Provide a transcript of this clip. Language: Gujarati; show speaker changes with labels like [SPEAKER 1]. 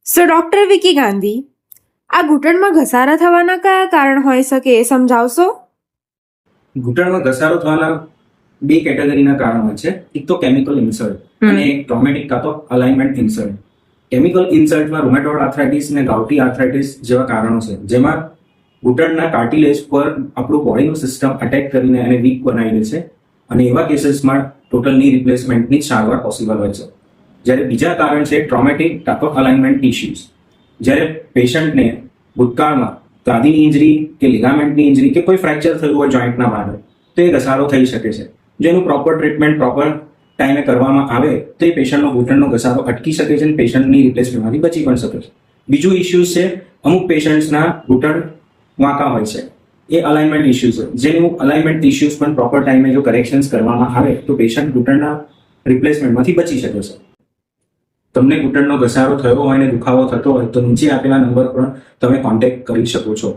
[SPEAKER 1] ડોક્ટર વિકી ગાંધી, આ ઘૂંટણમાં ઘસારા થવાના કયા કારણ હોઈ શકે એ સમજાવશો?
[SPEAKER 2] ઘૂંટણમાં ઘસારો થવાના બે કેટેગરીના કારણ હોય છે. એક તો કેમિકલ ઇન્સર્ટ અને એક ટ્રોમેટિક કાં તો અલાઇનમેન્ટ ઇન્સર્ટ. કેમિકલ ઇન્સર્ટમાં રૂમેટોઇડ આર્થરાઇટિસ અને ગાઉટી આર્થરાઇટિસ જેવા કારણો છે, જેમાં ઘૂંટણના કાર્ટિલેજ પર આપણું બોડીનું સિસ્ટમ અટેક કરીને એને વીક બનાવી દે છે અને એવા કેસીસમાં ટોટલ ની રિપ્લેસમેન્ટની જ સારવાર પોસિબલ હોય છે. જ્યારે બીજા કારણ છે ટ્રોમેટિક કાં તો અલાઇનમેન્ટ ઇશ્યુઝ. જ્યારે પેશન્ટને ભૂતકાળમાં ગાદીની ઇન્જરી કે લિગામેન્ટની ઇન્જરી કે કોઈ ફ્રેક્ચર થયું હોય જોઈન્ટના ભાગે, તો એ ઘસારો થઈ શકે છે. જેનું પ્રોપર ટ્રીટમેન્ટ પ્રોપર ટાઈમે કરવામાં આવે તો એ પેશન્ટનો ઘૂંટણનો ઘસારો અટકી શકે છે અને પેશન્ટની રિપ્લેસમેન્ટમાંથી બચી પણ શકે છે. બીજું ઇશ્યુઝ છે, અમુક પેશન્ટ્સના ઘૂંટણ વાંકા હોય છે, એ અલાઇનમેન્ટ ઇશ્યુઝ છે. જેનું અલાઇનમેન્ટ ઇશ્યુઝ પણ પ્રોપર ટાઈમે જો કરેક્શન્સ કરવામાં આવે તો પેશન્ટ ઘૂંટણના રિપ્લેસમેન્ટમાંથી બચી શકે છે. તમને ઘૂંટણનો ઘસારો થયો હોય અને દુખાવો થતો હોય તો નીચે આપેલા નંબર પર તમે કોન્ટેક્ટ કરી શકો છો.